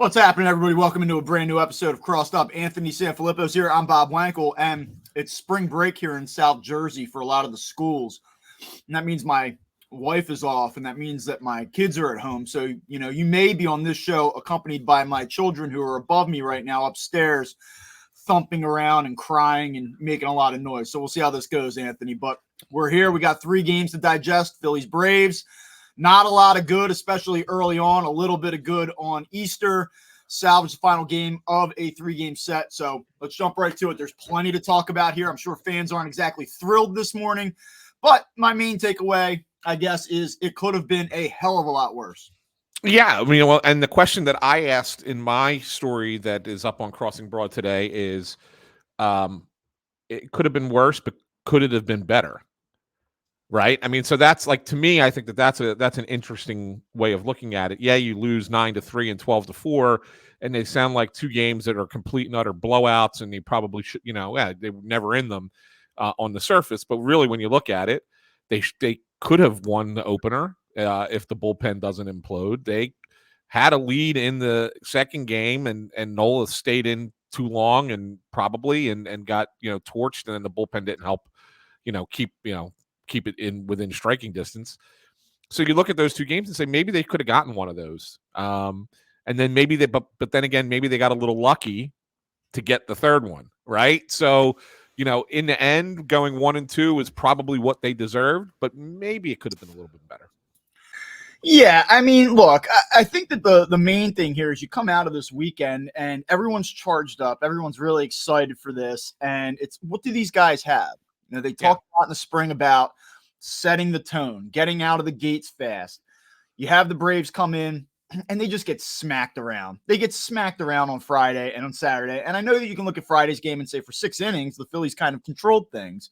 What's happening, everybody? Welcome into a brand new episode of Crossed Up. Anthony Sanfilippo's here. I'm Bob Wankel, and it's spring break here in South Jersey for a lot of the schools. And that means my wife is off, and that means that my kids are at home. So, you may be on this show accompanied by my children who are above me right now upstairs, thumping around and crying and making a lot of noise. So we'll see how this goes, Anthony. But we're here. We got 3 games to digest. Phillies, Braves. Not a lot of good, especially early on. A little bit of good on Easter. Salvage the final game of a 3-game set. So let's jump right to it. There's plenty to talk about here. I'm sure fans aren't exactly thrilled this morning. But my main takeaway, I guess, is it could have been a hell of a lot worse. Yeah, I mean, well, and the question that I asked in my story that is up on Crossing Broad today is, it could have been worse, but could it have been better? Right? I mean, so that's like, to me, I think that's an interesting way of looking at it. Yeah, you lose 9-3 and 12-4, and they sound like 2 games that are complete and utter blowouts, and they probably should, they were never in them on the surface. But really, when you look at it, they could have won the opener if the bullpen doesn't implode. They had a lead in the second game, and Nola stayed in too long and got torched, and then the bullpen didn't help keep it in within striking distance. So you look at those 2 games and say maybe they could have gotten one of those, and then maybe but then again maybe they got a little lucky to get the third one, right? So in the end, going 1-2 is probably what they deserved, but maybe it could have been a little bit better. Yeah, I mean, look, I think that the main thing here is you come out of this weekend and everyone's charged up. Everyone's really excited for this. And it's, what do these guys have? They talked a lot in the spring about setting the tone, getting out of the gates fast. You have the Braves come in and they just get smacked around. They get smacked around on Friday and on Saturday. And I know that you can look at Friday's game and say for 6 innings, the Phillies kind of controlled things.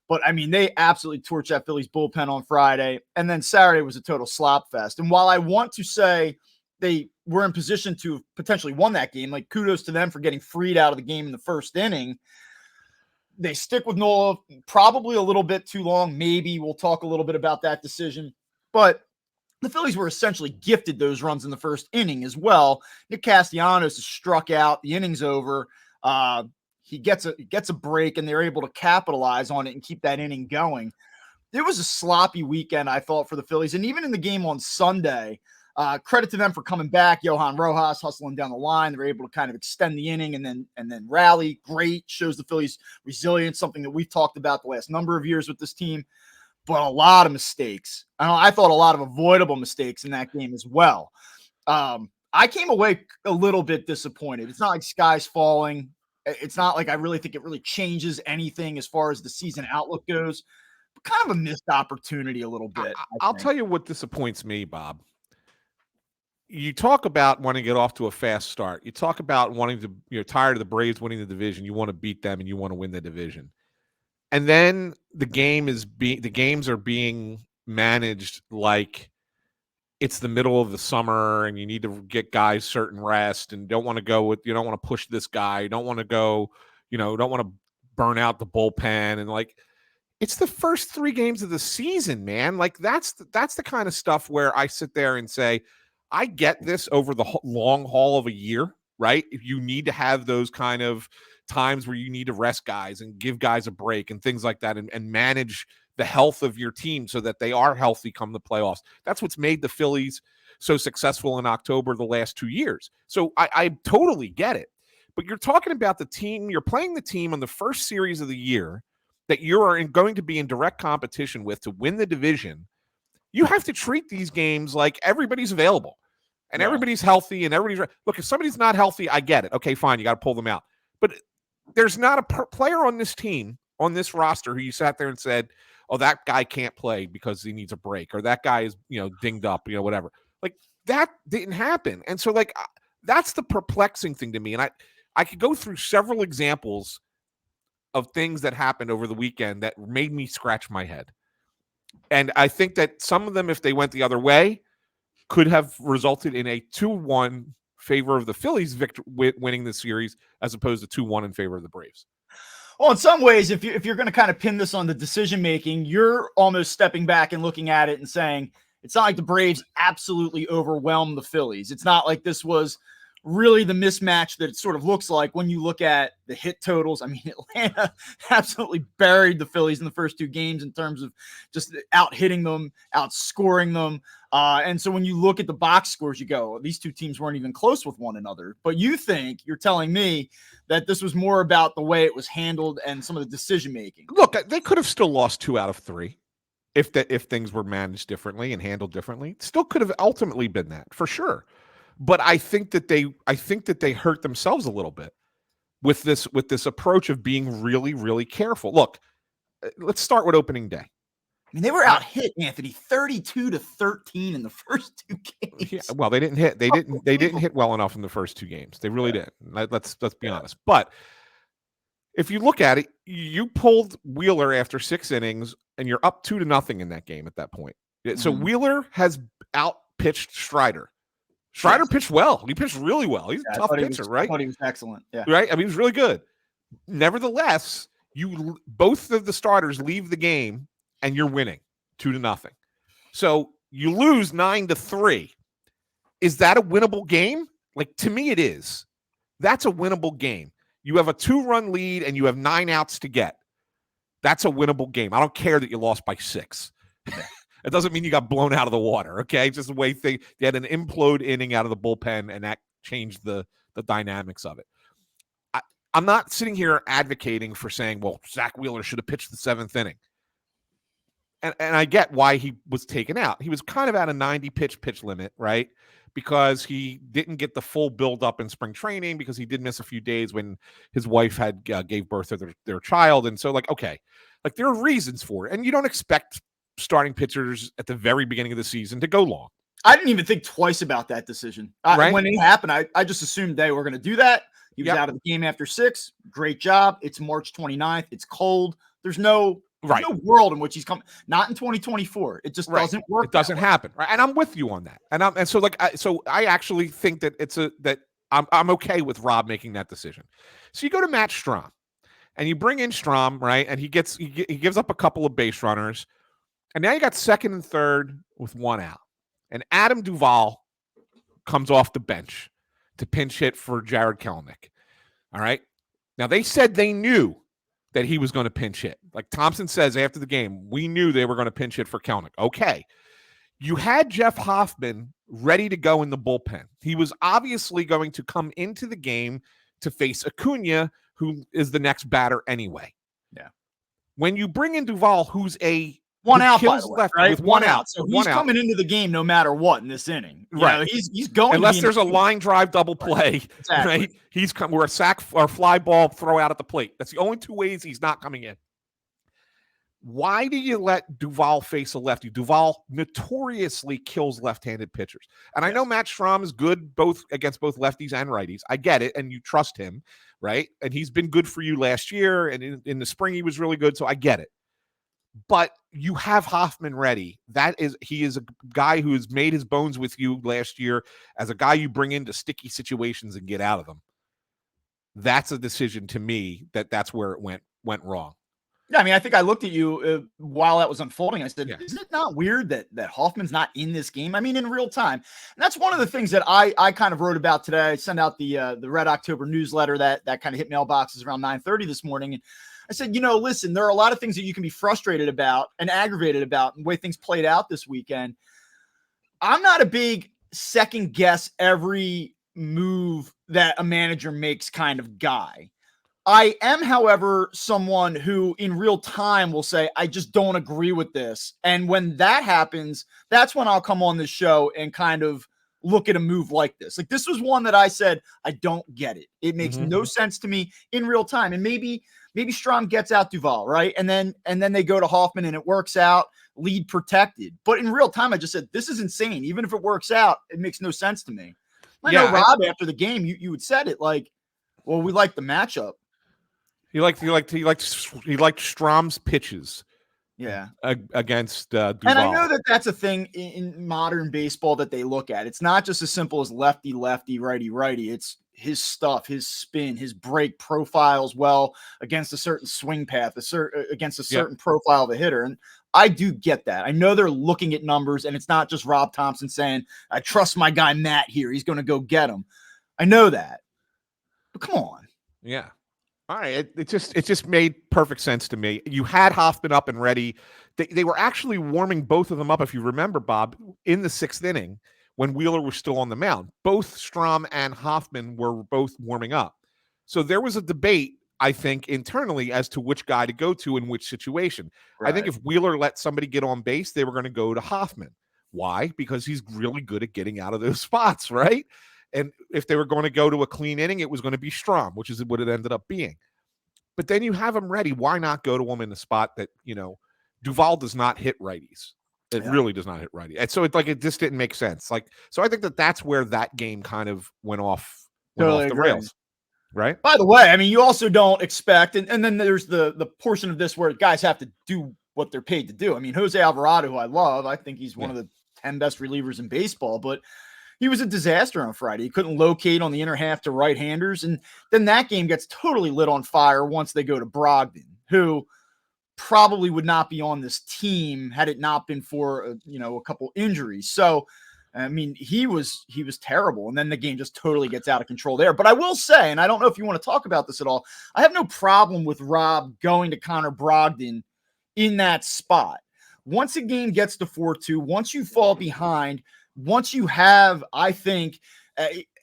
But, I mean, they absolutely torched that Phillies bullpen on Friday. And then Saturday was a total slop fest. And while I want to say they were in position to have potentially won that game, like kudos to them for getting freed out of the game in the first inning, they stick with Nola probably a little bit too long. Maybe we'll talk a little bit about that decision. But the Phillies were essentially gifted those runs in the first inning as well. Nick Castellanos is struck out. The inning's over. He gets a break, and they're able to capitalize on it and keep that inning going. It was a sloppy weekend, I thought, for the Phillies. And even in the game on Sunday, credit to them for coming back. Johan Rojas hustling down the line. They're able to kind of extend the inning and then rally. Great. Shows the Phillies resilience, something that we've talked about the last number of years with this team. But a lot of mistakes. I thought a lot of avoidable mistakes in that game as well. I came away a little bit disappointed. It's not like sky's falling. It's not like I really think it really changes anything as far as the season outlook goes. But kind of a missed opportunity a little bit. I'll tell you what disappoints me, Bob. You talk about wanting to get off to a fast start. You talk about wanting to, you're tired of the Braves winning the division. You want to beat them and you want to win the division. And then the games are being managed like it's the middle of the summer and you need to get guys certain rest and you don't want to push this guy. You don't want to go, don't want to burn out the bullpen. And like, it's the first 3 games of the season, man. Like that's the kind of stuff where I sit there and say, I get this over the long haul of a year, right? If you need to have those kind of times where you need to rest guys and give guys a break and things like that and manage the health of your team so that they are healthy come the playoffs. That's what's made the Phillies so successful in October the last 2 years. So I totally get it. But you're talking about the team, you're playing the team on the first series of the year that you're going to be in direct competition with to win the division. You have to treat these games like everybody's available and everybody's healthy and everybody's – look, if somebody's not healthy, I get it. Okay, fine, you got to pull them out. But there's not a player on this team, on this roster, who you sat there and said, oh, that guy can't play because he needs a break, or that guy is, dinged up, whatever. Like, that didn't happen. And so, like, that's the perplexing thing to me. And I could go through several examples of things that happened over the weekend that made me scratch my head. And I think that some of them, if they went the other way, could have resulted in a 2-1 favor of the Phillies winning the series as opposed to 2-1 in favor of the Braves. Well, in some ways, if you're going to kind of pin this on the decision-making, you're almost stepping back and looking at it and saying, it's not like the Braves absolutely overwhelmed the Phillies. It's not like this was really the mismatch that it sort of looks like when you look at the hit totals. I mean, Atlanta absolutely buried the Phillies in the first 2 games in terms of just out hitting them, outscoring them. And so when you look at the box scores, you go, these 2 teams weren't even close with one another. But you're telling me that this was more about the way it was handled and some of the decision making. Look, they could have still lost 2 out of 3 if things were managed differently and handled differently. Still could have ultimately been that, for sure. But I think that they hurt themselves a little bit with this approach of being really, really careful. Look, let's start with opening day. I mean, they were out hit, Anthony, 32-13 in the first 2 games. Yeah, well, they didn't hit. They didn't hit well enough in the first 2 games. They really didn't. Let's be honest. But if you look at it, you pulled Wheeler after 6 innings, and you're up 2-0 in that game at that point. So Wheeler has out-pitched Strider. Strider pitched well. He pitched really well. He's a tough pitcher, right? I thought he was excellent. Yeah. Right? I mean, he was really good. Nevertheless, both of the starters leave the game, and you're winning 2-0. So you lose 9-3. Is that a winnable game? Like, to me, it is. That's a winnable game. You have a 2-run lead, and you have 9 outs to get. That's a winnable game. I don't care that you lost by 6. It doesn't mean you got blown out of the water, okay? It's just the way they had an implode inning out of the bullpen, and that changed the dynamics of it. I'm not sitting here advocating for saying, well, Zach Wheeler should have pitched the 7th inning. And I get why he was taken out. He was kind of at a 90-pitch limit, right? Because he didn't get the full build-up in spring training because he did miss a few days when his wife had gave birth to their child. And so, okay, there are reasons for it. And you don't expect starting pitchers at the very beginning of the season to go long. I didn't even think twice about that decision. Right? When it happened, I just assumed they were going to do that. He was out of the game after 6. Great job. It's March 29th. It's cold. There's no world in which he's coming. Not in 2024. It just doesn't work. It doesn't happen. Right. And I'm with you on that. And so I actually think that I'm okay with Rob making that decision. So you go to Matt Strahm and you bring in Strahm, right? And he gives up a couple of base runners. And now you got 2nd and 3rd with 1 out. And Adam Duvall comes off the bench to pinch hit for Jared Kelenic. All right. Now they said they knew that he was going to pinch hit. Like Thompson says after the game, we knew they were going to pinch hit for Kelenic. Okay. You had Jeff Hoffman ready to go in the bullpen. He was obviously going to come into the game to face Acuna, who is the next batter anyway. Yeah. When you bring in Duvall, who's a 1 out, by the way, left right? with 1 out. So he's coming into the game no matter what in this inning. Right. He's going unless there's a line drive double play. Exactly. Right. He's come where a sack or fly ball throw out at the plate. That's the only 2 ways he's not coming in. Why do you let Duvall face a lefty? Duvall notoriously kills left-handed pitchers. And I know Matt Strahm is good against both lefties and righties. I get it, and you trust him, right? And he's been good for you last year, and in the spring he was really good, so I get it. But you have Hoffman ready. He is a guy who has made his bones with you last year as a guy you bring into sticky situations and get out of them. That's a decision to me that's where it went wrong. Yeah, I mean, I think I looked at you while that was unfolding. I said, Isn't it not weird that Hoffman's not in this game? I mean, in real time. And that's one of the things that I kind of wrote about today. I sent out the Red October newsletter that kind of hit mailboxes around 9:30 this morning. And I said, listen, there are a lot of things that you can be frustrated about and aggravated about and the way things played out this weekend. I'm not a big second guess every move that a manager makes kind of guy. I am, however, someone who in real time will say, I just don't agree with this. And when that happens, that's when I'll come on this show and kind of look at a move like this. Like this was one that I said, I don't get it. It makes no sense to me in real time. And maybe Strahm gets out Duvall, right? And then they go to Hoffman and it works out, lead protected. But in real time, I just said, this is insane. Even if it works out, it makes no sense to me. I know, Rob, after the game, you had said it like, well, we like the matchup. He liked Strahm's pitches. Yeah. Against Duvall. And I know that that's a thing in modern baseball that they look at. It's not just as simple as lefty, righty. It's his stuff, his spin, his break profiles well against a certain swing path, against a certain profile of a hitter. And I do get that. I know they're looking at numbers, and it's not just Rob Thompson saying, I trust my guy Matt here. He's going to go get him. I know that. But come on. Yeah. All right. It just made perfect sense to me. You had Hoffman up and ready. They were actually warming both of them up, if you remember, Bob, in the 6th inning when Wheeler was still on the mound. Both Strom and Hoffman were both warming up. So there was a debate, I think, internally as to which guy to go to in which situation. Right. I think if Wheeler let somebody get on base, they were going to go to Hoffman. Why? Because he's really good at getting out of those spots, right? And if they were going to go to a clean inning, it was going to be Strom, which is what it ended up being. But then you have him ready. Why not go to him in the spot that, Duvall does not hit righties. It really does not hit righties. And so it just didn't make sense. So I think that's where that game kind of went off the rails. Right. By the way, I mean, you also don't expect, and then there's the portion of this where guys have to do what they're paid to do. I mean, Jose Alvarado, who I love, I think he's one of the 10 best relievers in baseball, but he was a disaster on Friday. He couldn't locate on the inner half to right-handers, and then that game gets totally lit on fire once they go to Brogdon, who probably would not be on this team had it not been for a couple injuries. So, I mean, he was terrible, and then the game just totally gets out of control there. But I will say, and I don't know if you want to talk about this at all, I have no problem with Rob going to Connor Brogdon in that spot. Once a game gets to 4-2, once you fall behind, once you have, I think,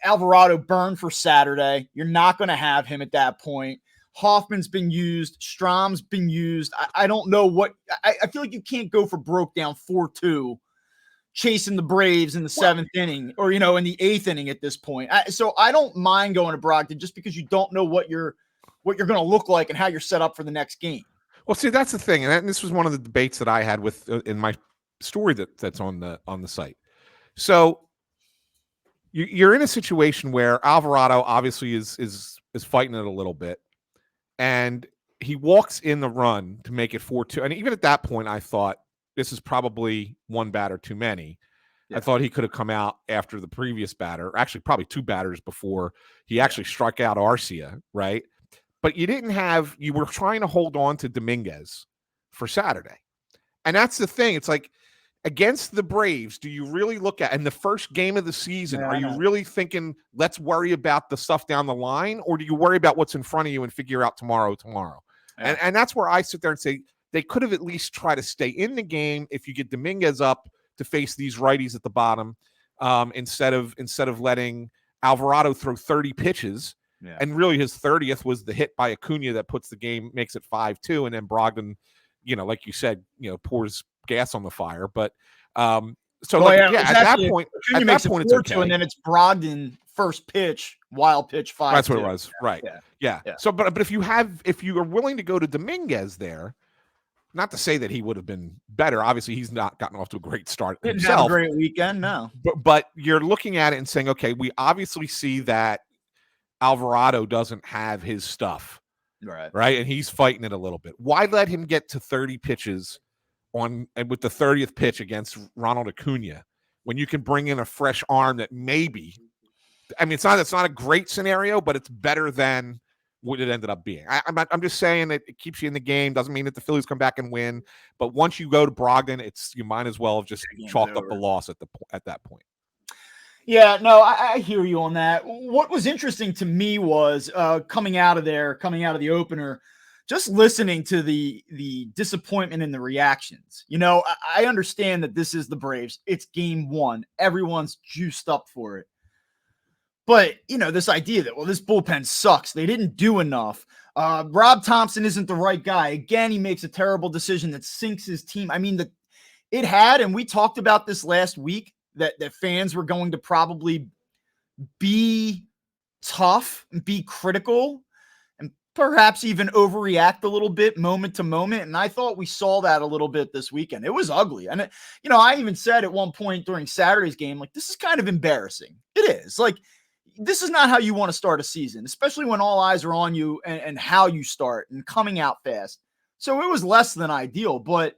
Alvarado burned for Saturday, you're not going to have him at that point. Hoffman's been used. Strom's been used. I don't know what – I feel like you can't go for broke down 4-2 chasing the Braves in the 7th inning or, in the 8th inning at this point. So I don't mind going to Brogdon just because you don't know what you're going to look like and how you're set up for the next game. Well, see, that's the thing. And this was one of the debates that I had with in my story that's on the site. So you're in a situation where Alvarado obviously is fighting it a little bit, and he walks in the run to make it 4-2. And even at that point, I thought this is probably one batter too many. Yeah. I thought he could have come out after the previous batter, actually probably 2 batters before he actually struck out Arcia, right? But you were trying to hold on to Dominguez for Saturday. And that's the thing. It's like, against the Braves, do you really look at, in the first game of the season, are you really thinking, let's worry about the stuff down the line, or do you worry about what's in front of you and figure out tomorrow? Yeah. And that's where I sit there and say they could have at least tried to stay in the game if you get Dominguez up to face these righties at the bottom, instead of letting Alvarado throw 30 pitches. Yeah. And really his 30th was the hit by Acuna that puts the game, makes it 5-2, and then Brogdon, like you said, pours gas on the fire. But at that point it's okay. And then it's Brogdon first pitch, wild pitch 5-2. That's what it was. Right. Yeah. So but if you are willing to go to Dominguez there, not to say that he would have been better. Obviously, he's not gotten off to a great start himself. Didn't have a great weekend, no. But you're looking at it and saying, okay, we obviously see that Alvarado doesn't have his stuff. Right. And he's fighting it a little bit. Why let him get to 30 pitches with the 30th pitch against Ronald Acuna when you can bring in a fresh arm that maybe, I mean, it's not a great scenario, but it's better than what it ended up being. I'm just saying that it keeps you in the game. Doesn't mean that the Phillies come back and win, but once you go to Brogdon, you might as well have just chalked up the loss at that point. Yeah, no, I hear you on that. What was interesting to me was coming out of the opener, just listening to the disappointment in the reactions. I understand that this is the Braves. It's game 1. Everyone's juiced up for it. But, this idea that, well, this bullpen sucks. They didn't do enough. Rob Thompson isn't the right guy. Again, he makes a terrible decision that sinks his team. I mean, it had, and we talked about this last week, that fans were going to probably be tough and be critical and perhaps even overreact a little bit moment to moment. And I thought we saw that a little bit this weekend. It was ugly. And, I even said at one point during Saturday's game, like, this is kind of embarrassing. It is. Like, this is not how you want to start a season, especially when all eyes are on you and how you start and coming out fast. So it was less than ideal, but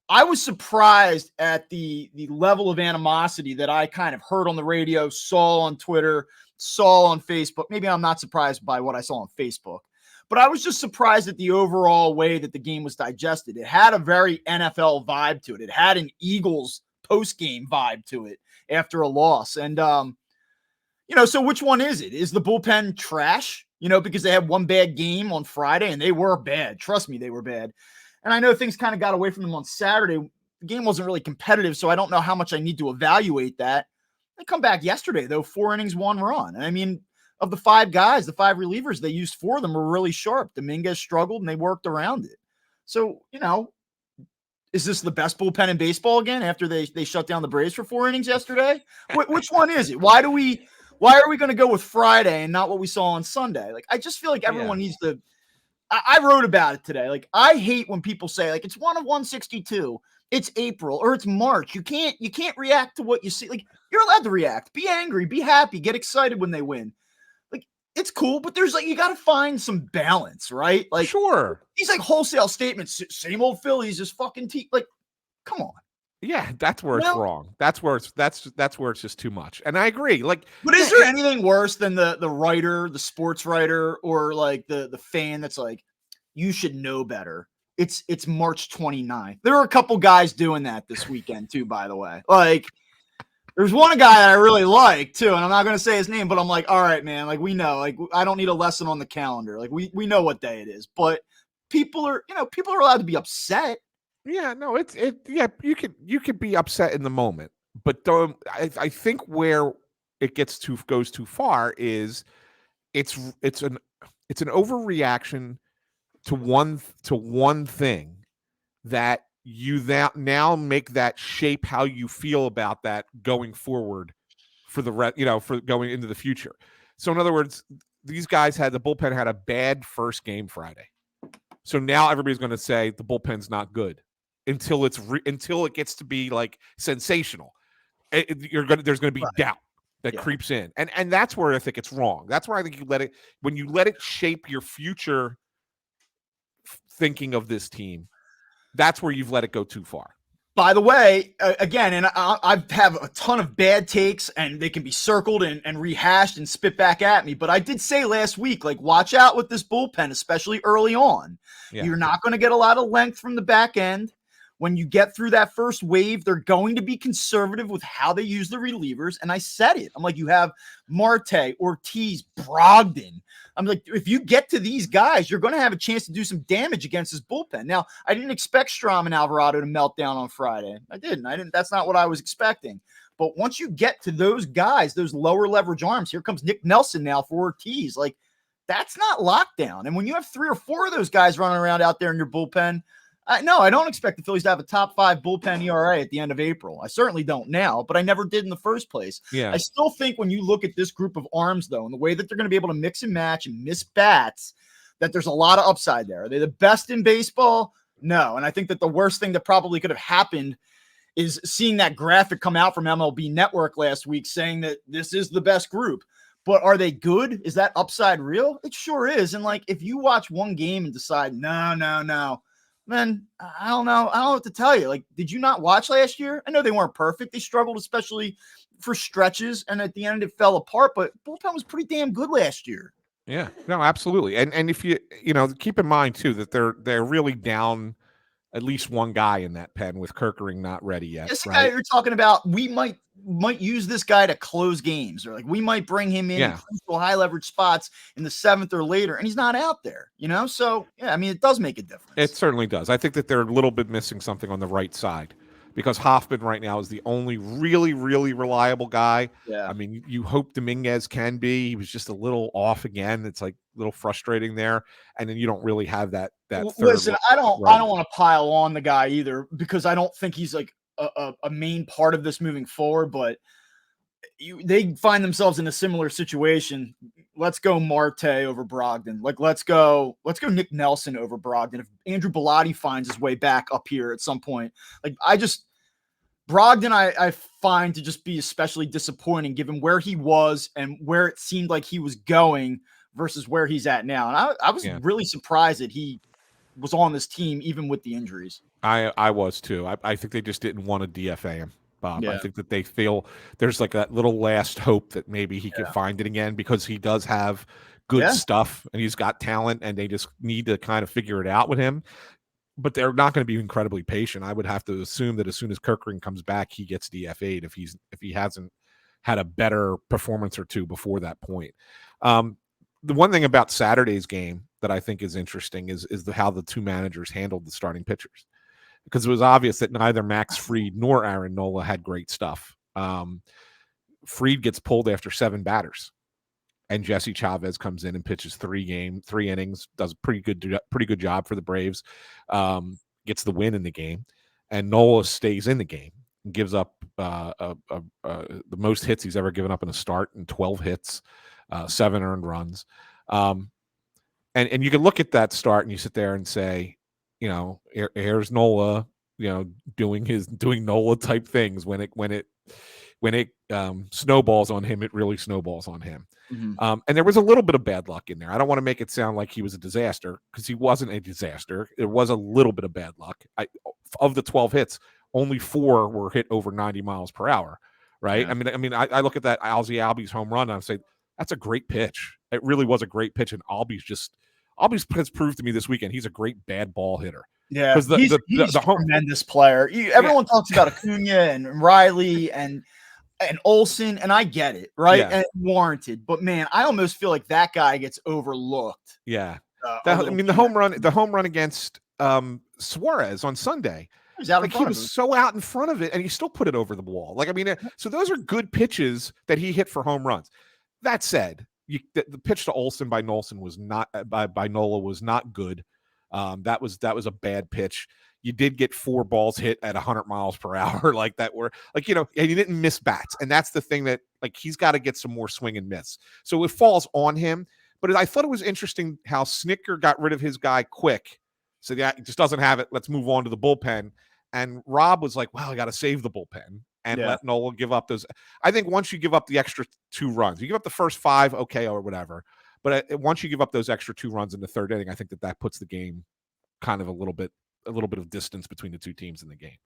I was surprised at the level of animosity that I kind of heard on the radio, saw on Twitter, saw on Facebook. Maybe I'm not surprised by what I saw on Facebook, but I was just surprised at the overall way that the game was digested. It had a very NFL vibe to it. It had an Eagles post-game vibe to it after a loss. And, So which one is it? Is the bullpen trash? Because they had one bad game on Friday and they were bad. Trust me, they were bad. And I know things kind of got away from them on Saturday. The game wasn't really competitive, so I don't know how much I need to evaluate that. They come back yesterday, though, 4 innings, 1 run. And I mean, of the 5 guys, the 5 relievers they used for them were really sharp. Dominguez struggled and they worked around it. So, is this the best bullpen in baseball again after they shut down the Braves for 4 innings yesterday? Which one is it? Why are we going to go with Friday and not what we saw on Sunday? Like, I just feel like everyone needs to. I wrote about it today. Like, I hate when people say, like, it's 1 of 162. It's April or it's March. You can't react to what you see. Like, you're allowed to react. Be angry, be happy, get excited when they win. Like, it's cool, but there's you got to find some balance, right? Like, sure. These wholesale statements, same old Phillies, just fucking like, come on. Yeah, that's where it's wrong. That's where it's just too much. And I agree. Like, but is there anything worse than the writer, the sports writer, or like the fan that's like, you should know better? It's March 29th. There are a couple guys doing that this weekend too, by the way. Like, there's one guy that I really like too, and I'm not going to say his name, but I'm like, all right, man, like, we know, like, I don't need a lesson on the calendar. Like, we know what day it is, but people are allowed to be upset. Yeah, no, yeah, you could be upset in the moment, but I think where it goes too far is it's an overreaction to one thing that you now make that shape how you feel about that going forward for for going into the future. So in other words, these guys the bullpen had a bad first game Friday. So now everybody's going to say the bullpen's not good until it gets to be like sensational. There's going to be doubt that creeps in. And that's where I think it's wrong. That's where I think when you let it shape your future thinking of this team, that's where you've let it go too far. By the way, again, and I have a ton of bad takes, and they can be circled and rehashed and spit back at me. But I did say last week, like, watch out with this bullpen, especially early on. Yeah. You're not going to get a lot of length from the back end. When you get through that first wave, they're going to be conservative with how they use the relievers. And I said it. I'm like, you have Marte, Ortiz, Brogdon. I'm like, if you get to these guys, you're going to have a chance to do some damage against this bullpen. Now, I didn't expect Strom and Alvarado to melt down on Friday. I didn't. That's not what I was expecting. But once you get to those guys, those lower leverage arms, here comes Nick Nelson now for Ortiz. Like, that's not lockdown. And when you have 3 or 4 of those guys running around out there in your bullpen, no, I don't expect the Phillies to have a top 5 bullpen ERA at the end of April. I certainly don't now, but I never did in the first place. Yeah. I still think when you look at this group of arms, though, and the way that they're going to be able to mix and match and miss bats, that there's a lot of upside there. Are they the best in baseball? No. And I think that the worst thing that probably could have happened is seeing that graphic come out from MLB Network last week saying that this is the best group. But are they good? Is that upside real? It sure is. And like, if you watch one game and decide, no, man, I don't know. I don't know what to tell you. Like, did you not watch last year? I know they weren't perfect. They struggled, especially for stretches. And at the end, it fell apart. But bullpen was pretty damn good last year. Yeah, no, absolutely. And if you keep in mind too that they're really down at least one guy in that pen with Kerkering not ready yet. This right? guy you're talking about, we might use this guy to close games, or like we might bring him in crucial high leverage spots in the 7th or later, and he's not out there, So yeah, I mean, it does make a difference. It certainly does. I think that they're a little bit missing something on the right side, because Hoffman right now is the only really, really reliable guy. Yeah. I mean, you hope Dominguez can be. He was just a little off again. It's like a little frustrating there, and then you don't really have that. Listen, I don't want to pile on the guy either, because I don't think he's like a main part of this moving forward, but they find themselves in a similar situation. Let's go Marte over Brogdon. Like, let's go Nick Nelson over Brogdon. If Andrew Bellotti finds his way back up here at some point, like Brogdon, I find to just be especially disappointing given where he was and where it seemed like he was going versus where he's at now. And I was really surprised that he was on this team, even with the injuries. I was too. I think they just didn't want to DFA him, Bob. Yeah. I think that they feel there's like that little last hope that maybe he can find it again, because he does have good stuff and he's got talent, and they just need to kind of figure it out with him. But they're not going to be incredibly patient. I would have to assume that as soon as Kerkering comes back, he gets DFA'd if he hasn't had a better performance or two before that point. The one thing about Saturday's game that I think is interesting is how the two managers handled the starting pitchers, because it was obvious that neither Max Fried nor Aaron Nola had great stuff. Fried gets pulled after 7 batters, and Jesse Chavez comes in and pitches 3 innings, does a pretty good job for the Braves, gets the win in the game, and Nola stays in the game and gives up the most hits he's ever given up in a start, in 12 hits, 7 earned runs. And you can look at that start and you sit there and say, here's Nola, doing Nola type things. When it snowballs on him, it really snowballs on him. Mm-hmm. And there was a little bit of bad luck in there. I don't want to make it sound like he was a disaster, because he wasn't a disaster. It was a little bit of bad luck. Of the 12 hits, only 4 were hit over 90 miles per hour. Right. Yeah. I look at that Ozzie Albies home run and I say, that's a great pitch. It really was a great pitch. And Albies has proved to me this weekend he's a great bad ball hitter. Yeah, he's a tremendous player. Everyone talks about Acuna and Riley and Olsen, and I get it, right? Yeah. And warranted. But man, I almost feel like that guy gets overlooked. Yeah. The home run against Suarez on Sunday. He was so out in front of it, and he still put it over the wall. So those are good pitches that he hit for home runs. That said, the pitch to Olsen by Nola was not good. That was a bad pitch. You did get 4 balls hit at 100 miles per hour like that, and you didn't miss bats. And that's the thing that, he's got to get some more swing and miss. So it falls on him. But I thought it was interesting how Snitker got rid of his guy quick. So he just doesn't have it. Let's move on to the bullpen. And Rob was like, well, I got to save the bullpen and let Nola give up those. I think once you give up the extra 2 runs, you give up the first 5, okay, or whatever. But once you give up those extra 2 runs in the 3rd inning, I think that puts the game kind of a little bit of distance between the 2 teams in the game.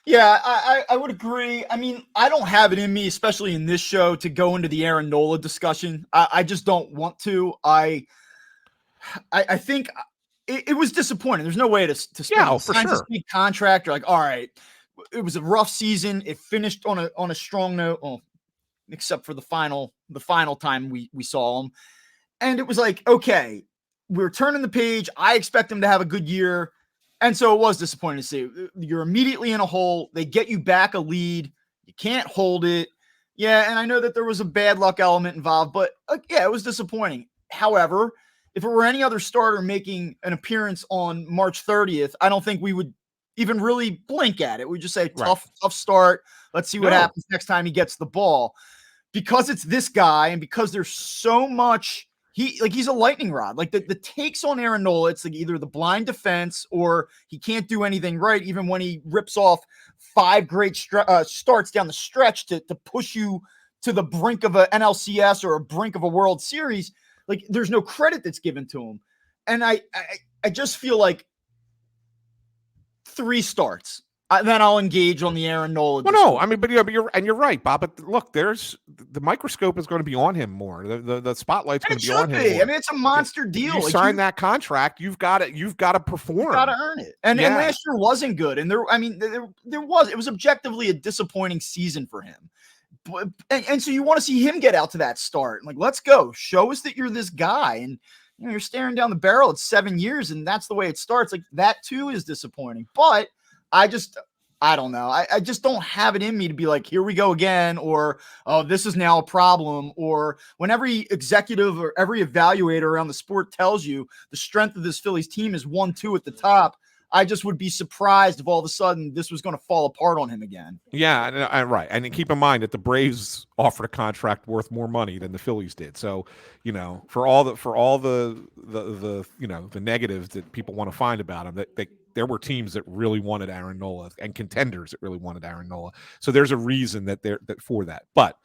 Yeah, I would agree. I don't have it in me, especially in this show, to go into the Aaron Nola discussion. I just don't want to. I think it was disappointing. There's no way to for sure. This big contract. You're like, all right, it was a rough season. It finished on a strong note, except for the final time we saw him. And it was like, okay, we're turning the page. I expect him to have a good year. And so it was disappointing to see. You're immediately in a hole. They get you back a lead. You can't hold it. Yeah, and I know that there was a bad luck element involved, but it was disappointing. However, if it were any other starter making an appearance on March 30th, I don't think we would even really blink at it. We'd just say, tough start. Let's see what happens next time he gets the ball. Because it's this guy, and because there's so much, he's a lightning rod. The takes on Aaron Nola, it's either the blind defense or he can't do anything right, even when he rips off 5 great starts down the stretch to push you to the brink of an NLCS or a brink of a World Series. There's no credit that's given to him. And I just feel like 3 starts. Then I'll engage on the Aaron Nola. Well, no, but you're right, Bob. But look, there's the microscope is going to be on him more. The spotlight's going to be on him more. It's a monster deal. You sign that contract, you've got to perform. You've got to earn it. And last year wasn't good. And it was objectively a disappointing season for him. And so you want to see him get out to that start. Let's go. Show us that you're this guy. And you're staring down the barrel at 7 years, and that's the way it starts. That too is disappointing. But I don't know. I just don't have it in me to be like, here we go again, or, oh, this is now a problem. Or when every executive or every evaluator around the sport tells you the strength of this Phillies team is 1-2 at the top, I just would be surprised if all of a sudden this was going to fall apart on him again. Yeah, right. And keep in mind that the Braves offered a contract worth more money than the Phillies did. So, for all the negatives that people want to find about him, that there were teams that really wanted Aaron Nola and contenders that really wanted Aaron Nola. So there's a reason that for that. But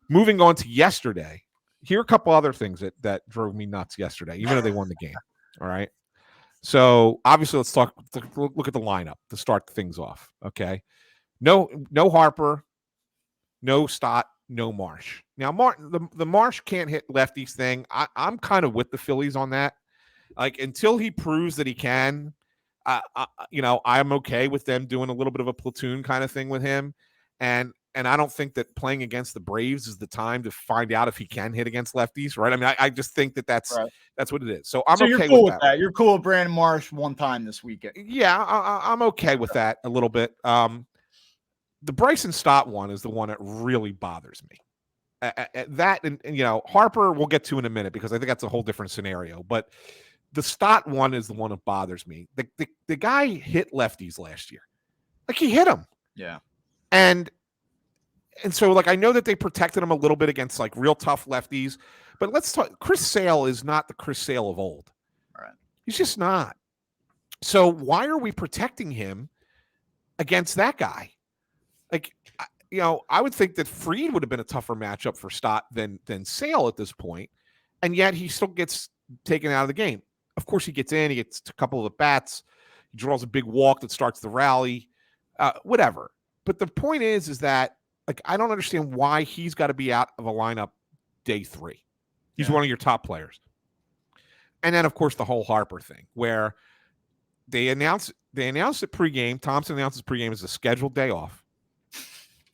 moving on to yesterday, here are a couple other things that drove me nuts yesterday, even though they won the game. All right. So obviously, let's look at the lineup to start things off. Okay, no Harper, no Stott, no Marsh. Now, the Marsh can't hit lefties thing. I'm kind of with the Phillies on that. Until he proves that he can, I'm okay with them doing a little bit of a platoon kind of thing with him. And And I don't think that playing against the Braves is the time to find out if he can hit against lefties, right? I mean, I just think that that's what it is. So I'm you're okay cool with that. You're cool with Brandon Marsh one time this weekend. Yeah, I'm okay with that a little bit. The Bryson Stott one is the one that really bothers me. That and Harper we'll get to in a minute because I think that's a whole different scenario. But the Stott one is the one that bothers me. The guy hit lefties last year, like he hit them. Yeah, and so like I know that they protected him a little bit against like real tough lefties, but let's talk. Chris Sale is not the Chris Sale of old. all right. He's just not. So why are we protecting him against that guy? Like, I would think that Fried would have been a tougher matchup for Stott than Sale at this point, and yet he still gets taken out of the game. Of course, he gets in. He gets a couple of at bats. He draws a big walk that starts the rally. Whatever. But the point is that like I don't understand why he's got to be out of a lineup day 3. He's one of your top players. And then of course the whole Harper thing where they announced it pregame. Thompson announces pregame as a scheduled day off.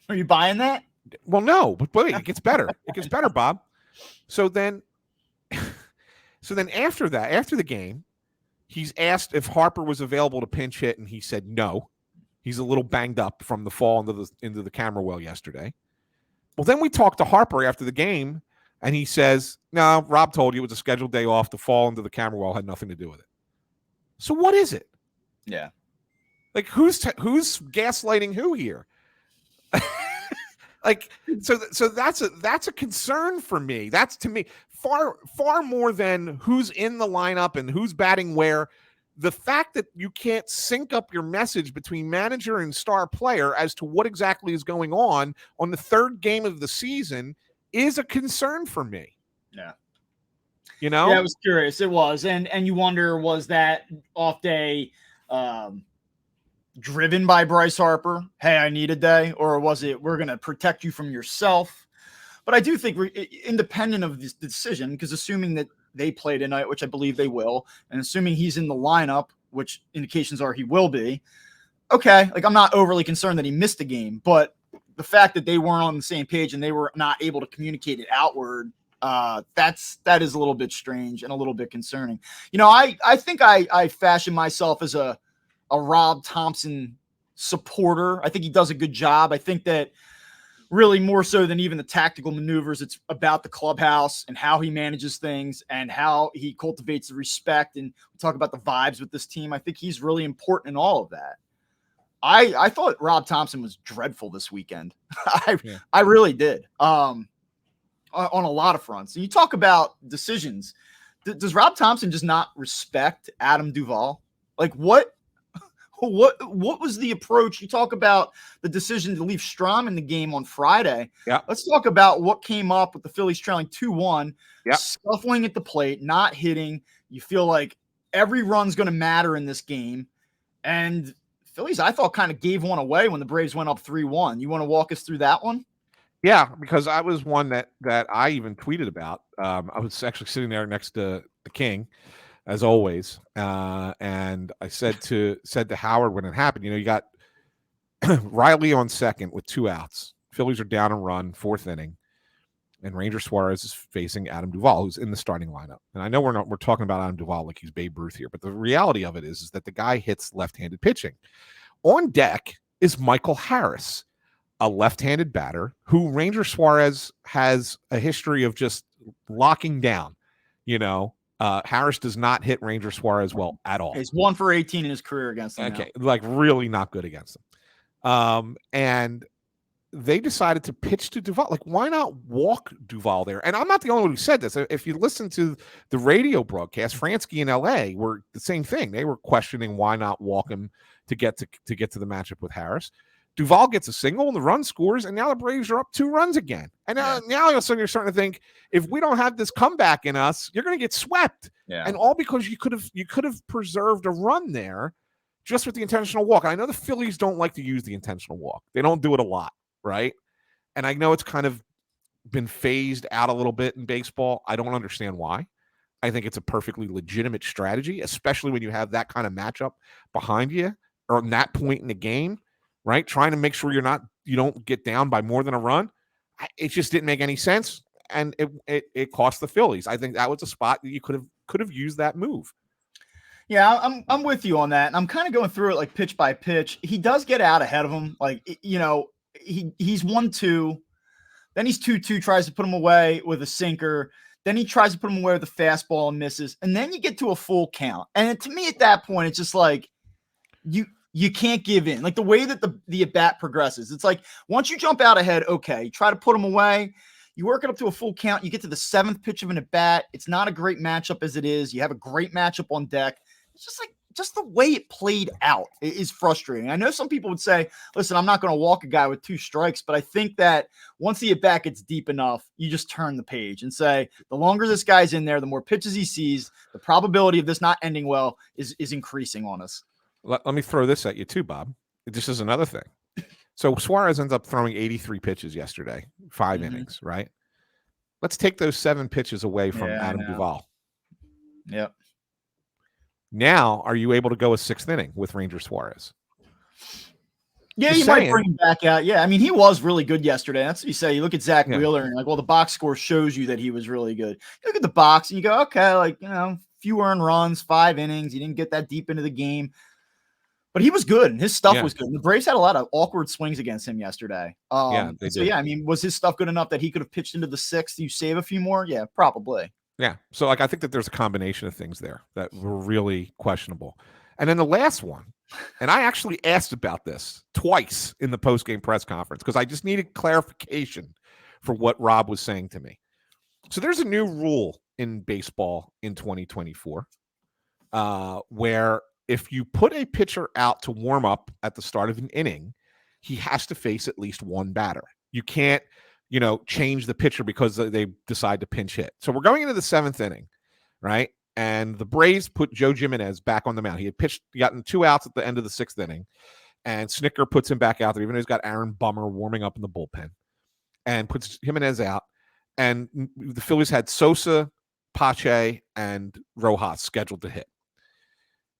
Are you buying that? Well, no, but wait, it gets better. It gets better, Bob. So then after the game, he's asked if Harper was available to pinch hit, and he said no. He's a little banged up from the fall into the camera well yesterday. Well, then we talked to Harper after the game, and he says, "No, Rob told you it was a scheduled day off. The fall into the camera well had nothing to do with it." So what is it? Yeah, like who's gaslighting who here? Like so that's a concern for me. That's to me far more than who's in the lineup and who's batting where. The fact that you can't sync up your message between manager and star player as to what exactly is going on the third game of the season is a concern for me. Yeah. Yeah, I was curious. It was. And you wonder, was that off day driven by Bryce Harper? Hey, I need a day. Or was it, we're going to protect you from yourself? But I do think independent of this decision, because assuming that they play tonight, which I believe they will, and assuming he's in the lineup, which indications are he will be, okay, like I'm not overly concerned that he missed a game, but the fact that they weren't on the same page and they were not able to communicate it outward, that is a little bit strange and a little bit concerning. I think I fashion myself as a Rob Thompson supporter. I think he does a good job. I think that really more so than even the tactical maneuvers, it's about the clubhouse and how he manages things and how he cultivates the respect. And we talk about the vibes with this team. I think he's really important in all of that. I thought Rob Thompson was dreadful this weekend. I really did. On a lot of fronts. And you talk about decisions. Does Rob Thompson just not respect Adam Duvall? Like what was the approach? You talk about the decision to leave Strahm in the game on Friday. Yeah. Let's talk about what came up with the Phillies trailing 2-1, yeah. Scuffling at the plate, not hitting. You feel like every run's going to matter in this game. And Phillies, I thought, kind of gave one away when the Braves went up 3-1. You want to walk us through that one? Yeah, because I was one that I even tweeted about. I was actually sitting there next to the King, as always, and I said to Howard when it happened, you got Riley on second with 2 outs. Phillies are down a run, 4th inning, and Ranger Suarez is facing Adam Duvall, who's in the starting lineup. And I know we're talking about Adam Duvall like he's Babe Ruth here, but the reality of it is that the guy hits left-handed pitching. On deck is Michael Harris, a left-handed batter who Ranger Suarez has a history of just locking down. Harris does not hit Ranger Suarez well at all. He's 1 for 18 in his career against him. Okay, like really not good against him. And they decided to pitch to Duvall. Like, why not walk Duvall there? And I'm not the only one who said this. If you listen to the radio broadcast, Fransky in LA were the same thing. They were questioning why not walk him to get to the matchup with Harris. Duvall gets a single and the run scores, and now the Braves are up 2 runs again. And now all of a sudden you're starting to think, if we don't have this comeback in us, you're going to get swept. Yeah. And all because you could have preserved a run there just with the intentional walk. And I know the Phillies don't like to use the intentional walk. They don't do it a lot, right? And I know it's kind of been phased out a little bit in baseball. I don't understand why. I think it's a perfectly legitimate strategy, especially when you have that kind of matchup behind you or on that point in the game. Right, trying to make sure you're not don't get down by more than a run. It just didn't make any sense, and it cost the Phillies. I think that was a spot that you could have used that move. Yeah, I'm with you on that. And I'm kind of going through it like pitch by pitch. He does get out ahead of him. Like, he's 1-2. Then he's 2-2, tries to put him away with a sinker. Then he tries to put him away with a fastball and misses. And then you get to a full count. And to me at that point, it's just like you can't give in. Like the way that the at bat progresses, it's like once you jump out ahead, okay, you try to put him away. You work it up to a full count. You get to the 7th pitch of an at bat. It's not a great matchup as it is. You have a great matchup on deck. It's just the way it played out is frustrating. I know some people would say, listen, I'm not going to walk a guy with 2 strikes, but I think that once the at bat gets deep enough, you just turn the page and say, the longer this guy's in there, the more pitches he sees, the probability of this not ending well is increasing on us. Let me throw this at you too, Bob. This is another thing. So Suarez ends up throwing 83 pitches yesterday, 5 innings, right? Let's take those 7 pitches away from Adam Duvall. Yep. Now, are you able to go a 6th inning with Ranger Suarez? Yeah, you might bring him back out. Yeah, I mean, he was really good yesterday. That's what you say. You look at Zach Wheeler and like, well, the box score shows you that he was really good. You look at the box and you go, okay, like, few earned runs, 5 innings. He didn't get that deep into the game. But he was good, and his stuff was good. And the Braves had a lot of awkward swings against him yesterday. They did. I mean, was his stuff good enough that he could have pitched into the 6th? You save a few more? Yeah, probably. Yeah. So, like, I think that there's a combination of things there that were really questionable. And then the last one, and I actually asked about this twice in the post-game press conference because I just needed clarification for what Rob was saying to me. So there's a new rule in baseball in 2024 where if you put a pitcher out to warm up at the start of an inning, he has to face at least one batter. You can't, change the pitcher because they decide to pinch hit. So we're going into the 7th inning, right? And the Braves put Joe Jimenez back on the mound. He had gotten 2 outs at the end of the 6th inning, and Snitker puts him back out there, even though he's got Aaron Bummer warming up in the bullpen, and puts Jimenez out. And the Phillies had Sosa, Pache, and Rojas scheduled to hit.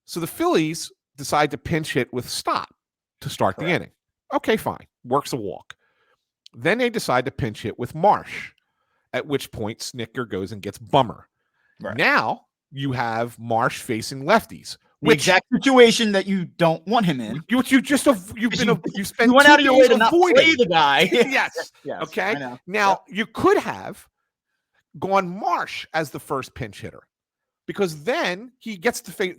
So the Phillies decide to pinch hit with Stott to start the inning. Okay, fine. Works a walk. Then they decide to pinch hit with Marsh, at which point Snitker goes and gets Bummer. Right. Now you have Marsh facing lefties. The exact situation that you don't want him in. You spent went out of your way to not play the guy. Yes. Okay. Now you could have gone Marsh as the first pinch hitter. Because then he gets to face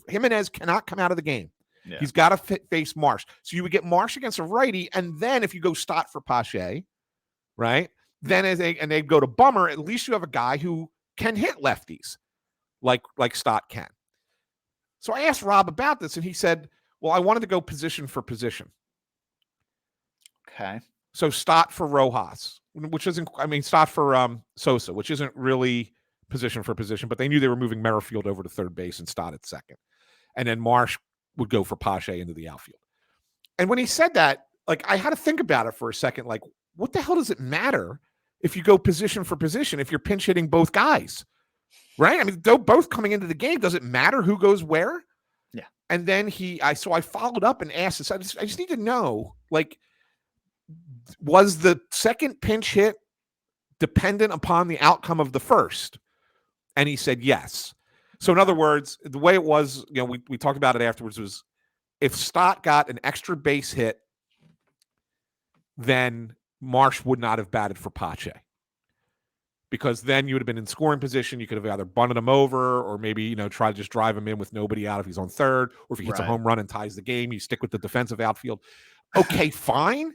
Jimenez cannot come out of the game. Yeah. He's got to face Marsh. So you would get Marsh against a righty, and then if you go Stott for Pache, right? Then they go to Bummer, at least you have a guy who can hit lefties, like Stott can. So I asked Rob about this, and he said, "Well, I wanted to go position for position." Okay. So Stott for Rojas, Stott for Sosa, which isn't really position for position, but they knew they were moving Merrifield over to third base and Stott at second. And then Marsh would go for Pache into the outfield. And when he said that, like, I had to think about it for a second. Like, what the hell does it matter if you go position for position if you're pinch hitting both guys? Right? I mean, though both coming into the game, does it matter who goes where? Yeah. And then I followed up and asked this. I just need to know, like, was the second pinch hit dependent upon the outcome of the first? And he said yes. So in other words, the way it was, we talked about it afterwards, was if Stott got an extra base hit, then Marsh would not have batted for Pache. Because then you would have been in scoring position. You could have either bunted him over or maybe, try to just drive him in with nobody out if he's on third, or if he hits a home run and ties the game, you stick with the defensive outfield. Okay, fine.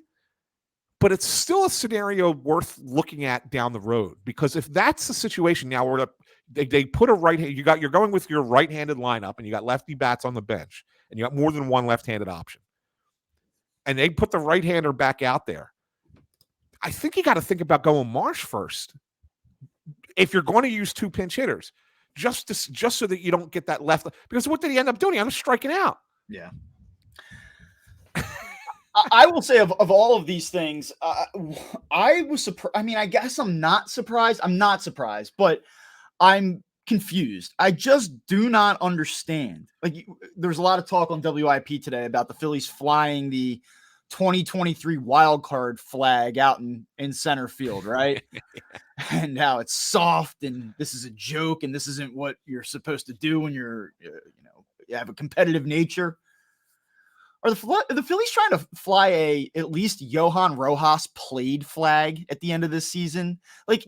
But it's still a scenario worth looking at down the road, because if that's the situation now where they put a you're going with your right-handed lineup and you got lefty bats on the bench and you got more than one left-handed option, and they put the right-hander back out there, I think you got to think about going Marsh first if you're going to use 2 pinch hitters, just so that you don't get that left. Because what did he end up doing? He ended up striking out. Yeah. I will say of all of these things, I was surprised. I mean, I guess I'm not surprised. I'm not surprised, but I'm confused. I just do not understand. Like, there's a lot of talk on WIP today about the Phillies flying the 2023 wild card flag out in center field, right? And now it's soft, and this is a joke, and this isn't what you're supposed to do when you have a competitive nature. Are the Phillies trying to fly at least Johan Rojas played flag at the end of this season? Like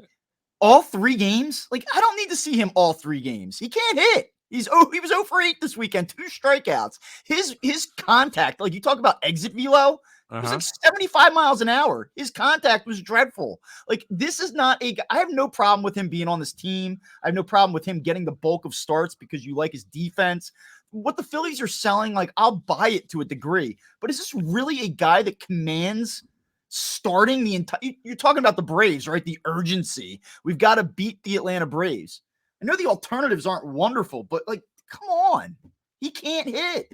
all 3 games? Like I don't need to see him all 3 games. He can't hit. He was 0 for 8 this weekend, 2 strikeouts. His contact, like you talk about exit velo, it was like 75 miles an hour. His contact was dreadful. Like this is not I have no problem with him being on this team. I have no problem with him getting the bulk of starts because you like his defense. What the Phillies are selling, like I'll buy it to a degree, but is this really a guy that commands starting the entire? You're talking about the Braves, right? The urgency. We've got to beat the Atlanta Braves. I know the alternatives aren't wonderful, but like, come on, he can't hit.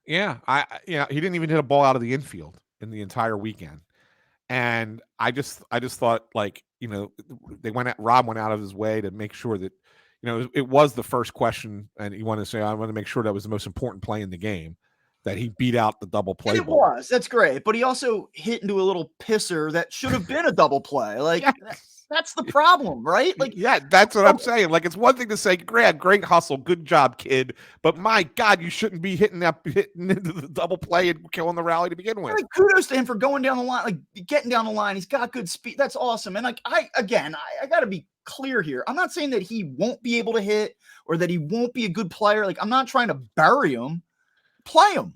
Yeah, he didn't even hit a ball out of the infield in the entire weekend, and I just thought like Rob went out of his way to make sure that it was the first question, and he wanted to say I want to make sure that was the most important play in the game, that he beat out the double play. And it was. That's great, but he also hit into a little pisser that should have been a double play. Like. Yes. That's the problem, right? Like, yeah, that's what I'm saying. Like, it's one thing to say, Grant, great hustle, good job, kid. But my God, you shouldn't be hitting into the double play and killing the rally to begin with. Like, kudos to him for going down the line, like getting down the line. He's got good speed. That's awesome. And like, I got to be clear here. I'm not saying that he won't be able to hit or that he won't be a good player. Like, I'm not trying to bury him. Play him.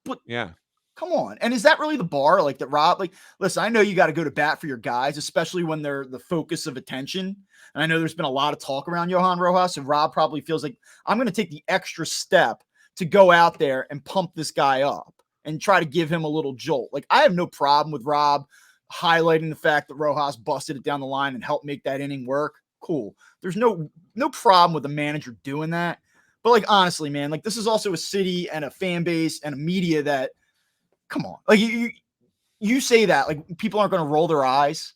But yeah. Come on. And is that really the bar? Like that, Rob? Like, listen, I know you got to go to bat for your guys, especially when they're the focus of attention. And I know there's been a lot of talk around Johan Rojas, and Rob probably feels like I'm going to take the extra step to go out there and pump this guy up and try to give him a little jolt. Like, I have no problem with Rob highlighting the fact that Rojas busted it down the line and helped make that inning work. Cool. There's no problem with the manager doing that. But like, honestly, man, like this is also a city and a fan base and a media that, come on, like you say that like people aren't going to roll their eyes,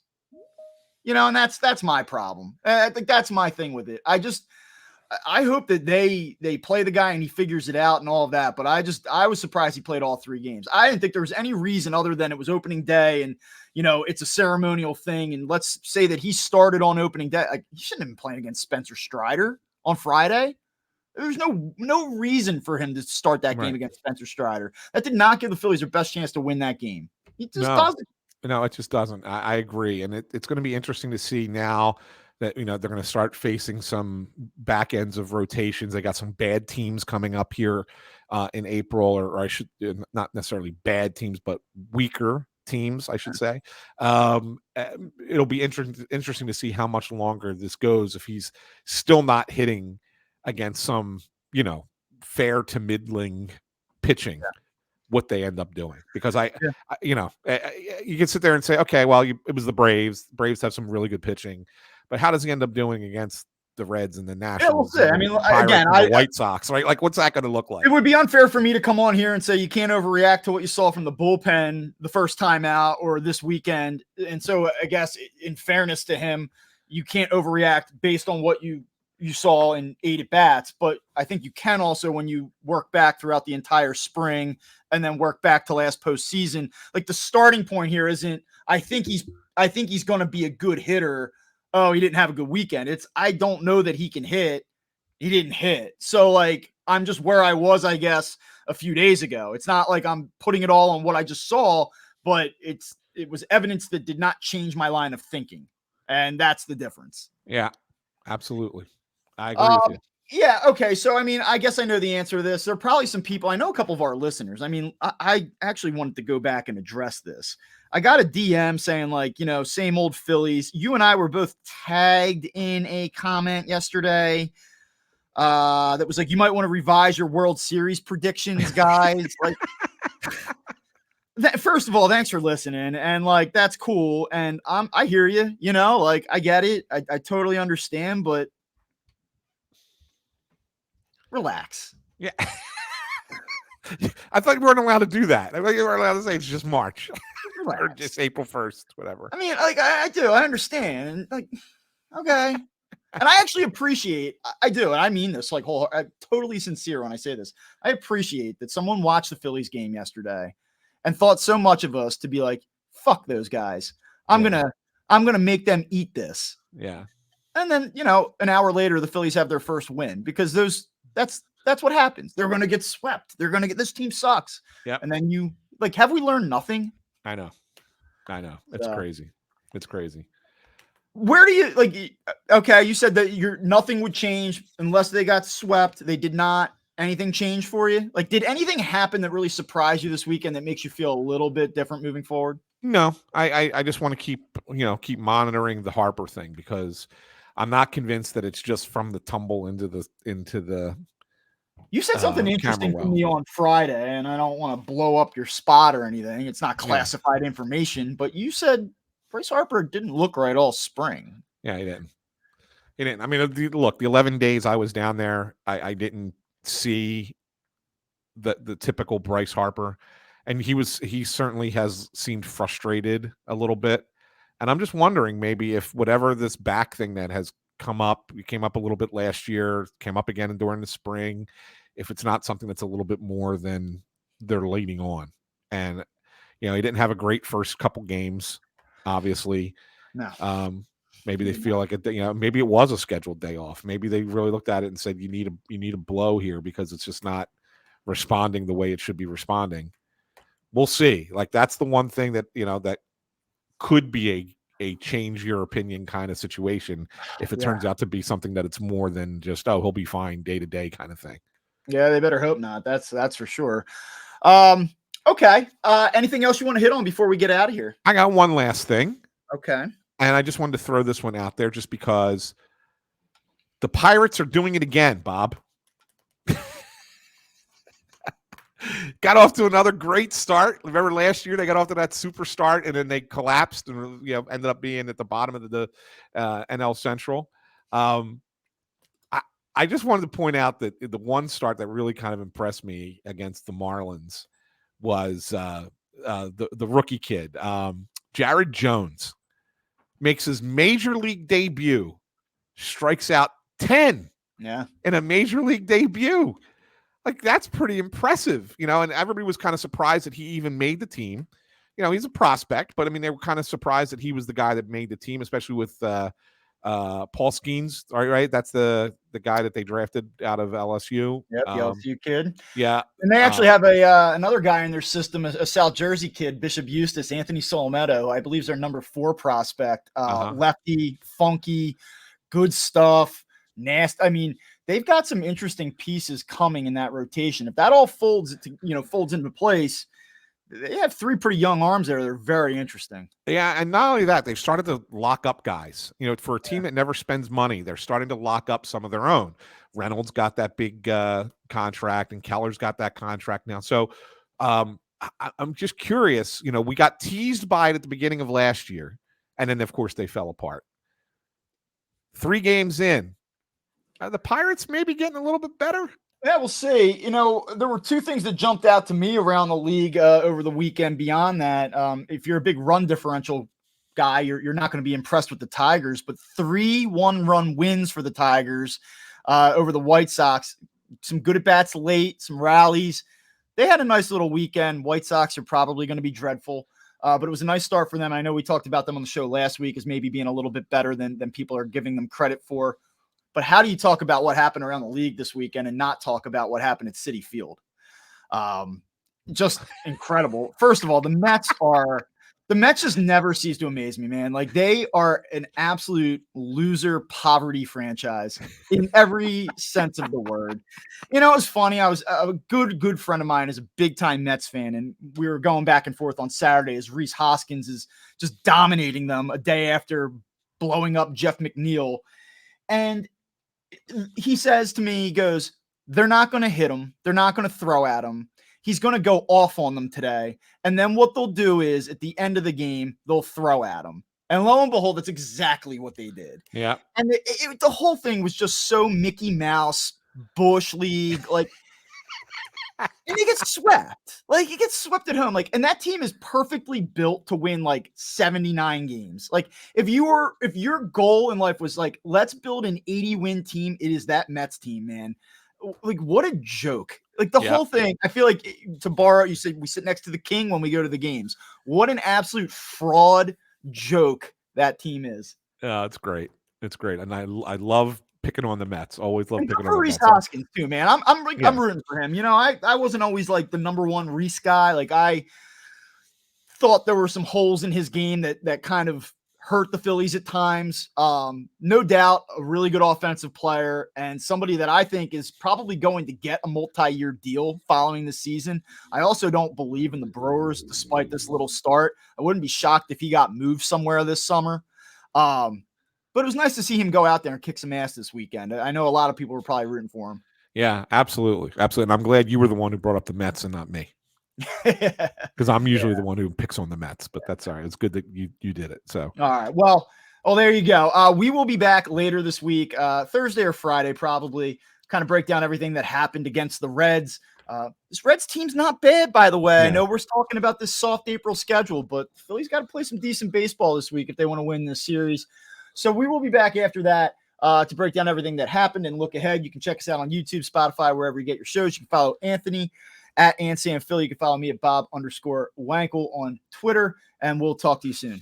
and that's my problem. I think that's my thing with it. I hope that they play the guy and he figures it out and all of that. But I was surprised he played all 3 games. I didn't think there was any reason other than it was opening day and it's a ceremonial thing. And let's say that he started on opening day. Like he shouldn't have been playing against Spencer Strider on Friday. There's no reason for him to start that game against Spencer Strider. That did not give the Phillies their best chance to win that game. It just doesn't. No, it just doesn't. I agree. And it's going to be interesting to see now that, they're going to start facing some back ends of rotations. They got some bad teams coming up here in April, or I should not necessarily bad teams, but weaker teams, I should say. It'll be interesting to see how much longer this goes if he's still not hitting against some, fair to middling pitching, what they end up doing. Because you can sit there and say, okay, well, it was the Braves. The Braves have some really good pitching, but how does he end up doing against the Reds and the Nationals? Yeah, we'll see. I mean, again, the White Sox, right? Like, what's that going to look like? It would be unfair for me to come on here and say you can't overreact to what you saw from the bullpen the first time out or this weekend. And so I guess in fairness to him, you can't overreact based on what you saw in 8 at-bats, but I think you can also when you work back throughout the entire spring and then work back to last postseason. Like the starting point here isn't, I think he's going to be a good hitter. Oh, he didn't have a good weekend. It's, I don't know that he can hit. He didn't hit. So like, I'm just where I was, I guess, a few days ago. It's not like I'm putting it all on what I just saw, but it was evidence that did not change my line of thinking. And that's the difference. Yeah, absolutely. I agree with you. Yeah. Okay. So, I mean, I guess I know the answer to this. There are probably some people, I know a couple of our listeners. I mean, I actually wanted to go back and address this. I got a DM saying like, same old Phillies. You and I were both tagged in a comment yesterday that was like, you might want to revise your World Series predictions, guys. Like, first of all, thanks for listening. And like, that's cool. And I hear you, like I get it. I totally understand, but relax. Yeah. I thought you weren't allowed to do that. I thought you were allowed to say it's just March or just April 1st, whatever. I mean, like I do, I understand. Like, okay. And I actually appreciate, I do. And I mean this like I'm totally sincere when I say this. I appreciate that someone watched the Phillies game yesterday and thought so much of us to be like, fuck those guys. I'm gonna make them eat this. Yeah. And then, an hour later, the Phillies have their first win because that's what happens. They're going to get swept. They're going to get, this team sucks. Yeah. And then have we learned nothing? I know. It's crazy. It's crazy. Where do you okay, you said that nothing would change unless they got swept. They did not. Anything change for you? Like, did anything happen that really surprised you this weekend that makes you feel a little bit different moving forward? No, I just want to keep monitoring the Harper thing because I'm not convinced that it's just from the tumble into the. You said something interesting to me on Friday, and I don't want to blow up your spot or anything. It's not classified information, but you said Bryce Harper didn't look right all spring. Yeah, he didn't. I mean, look, the 11 days I was down there, I didn't see the typical Bryce Harper, and he certainly has seemed frustrated a little bit. And I'm just wondering maybe if whatever this back thing that has came up a little bit last year, came up again during the spring, if it's not something that's a little bit more than they're leading on. And, he didn't have a great first couple games, obviously. No. Maybe they feel like maybe it was a scheduled day off. Maybe they really looked at it and said, you need a blow here because it's just not responding the way it should be responding. We'll see. Like, that's the one thing that, that could be a change your opinion kind of situation if it turns out to be something that it's more than just, he'll be fine day to day kind of thing. Yeah, they better hope not. That's for sure. Okay. Anything else you want to hit on before we get out of here? I got one last thing. Okay. And I just wanted to throw this one out there just because the Pirates are doing it again, Bob. Got off to another great start. Remember last year they got off to that super start and then they collapsed and ended up being at the bottom of the NL Central. I just wanted to point out that the one start that really kind of impressed me against the Marlins was the rookie kid, Jared Jones, makes his major league debut, strikes out 10 in a major league debut. Like, that's pretty impressive, and everybody was kind of surprised that he even made the team. He's a prospect, but I mean, they were kind of surprised that he was the guy that made the team, especially with Paul Skeens, right? That's the guy that they drafted out of LSU. Yep, the LSU kid. Yeah. And they actually have another guy in their system, a South Jersey kid, Bishop Eustace, Anthony Solometto, I believe is their number 4 prospect. Lefty, funky, good stuff, nasty. I mean, they've got some interesting pieces coming in that rotation. If that all folds into place, they have 3 pretty young arms there. They're very interesting. Yeah, and not only that, they've started to lock up guys. For a team that never spends money, they're starting to lock up some of their own. Reynolds got that big contract, and Keller's got that contract now. So I'm just curious. We got teased by it at the beginning of last year, and then, of course, they fell apart. 3 games in. Are the Pirates maybe getting a little bit better? Yeah, we'll see. There were 2 things that jumped out to me around the league over the weekend. Beyond that, if you're a big run differential guy, you're not going to be impressed with the Tigers, but 3 one-run wins for the Tigers over the White Sox. Some good at-bats late, some rallies. They had a nice little weekend. White Sox are probably going to be dreadful, but it was a nice start for them. I know we talked about them on the show last week as maybe being a little bit better than people are giving them credit for. But how do you talk about what happened around the league this weekend and not talk about what happened at Citi Field? Just incredible. First of all, the Mets just never cease to amaze me, man. Like, they are an absolute loser poverty franchise in every sense of the word. It was funny. I was a good friend of mine is a big time Mets fan, and we were going back and forth on Saturday as Rhys Hoskins is just dominating them a day after blowing up Jeff McNeil. And he says to me, he goes, they're not going to hit him. They're not going to throw at him. He's going to go off on them today. And then what they'll do is at the end of the game, they'll throw at him. And lo and behold, that's exactly what they did. Yeah. And the whole thing was just so Mickey Mouse, Bush League, like, and he gets swept. Like, he gets swept at home. Like, and that team is perfectly built to win like 79 games. Like, if your goal in life was like, let's build an 80-win team, it is that Mets team, man. like what a joke. Like the Yeah. whole thing, I feel like to borrow, you said we sit next to the king when we go to the games. What an absolute fraud joke that team is. It's great. It's great. And I love picking on the Mets. Always love And good picking on for the Reese Mets. Hoskins too, man. I'm Yeah. rooting for him. You know, I wasn't always like the number one Reese guy. Like I thought there were some holes in his game that kind of hurt the Phillies at times. No doubt a really good offensive player and somebody that I think is probably going to get a multi-year deal following the season. I also don't believe in the Brewers despite this little start. I wouldn't be shocked if he got moved somewhere this summer. But it was nice to see him go out there and kick some ass this weekend. I know a lot of people were probably rooting for him. Yeah, absolutely. Absolutely. And I'm glad you were the one who brought up the Mets and not me. Because I'm usually the one who picks on the Mets, but that's all right. It's good that you did it. So all right. Well, there you go. We will be back later this week, Thursday or Friday, probably kind of break down everything that happened against the Reds. This Reds team's not bad, by the way. Yeah. I know we're talking about this soft April schedule, but Philly's got to play some decent baseball this week if they want to win this series. So we will be back after that to break down everything that happened and look ahead. You can check us out on YouTube, Spotify, wherever you get your shows. You can follow Anthony at AnSamPhilly. You can follow me at Bob_Wankel on Twitter, and we'll talk to you soon.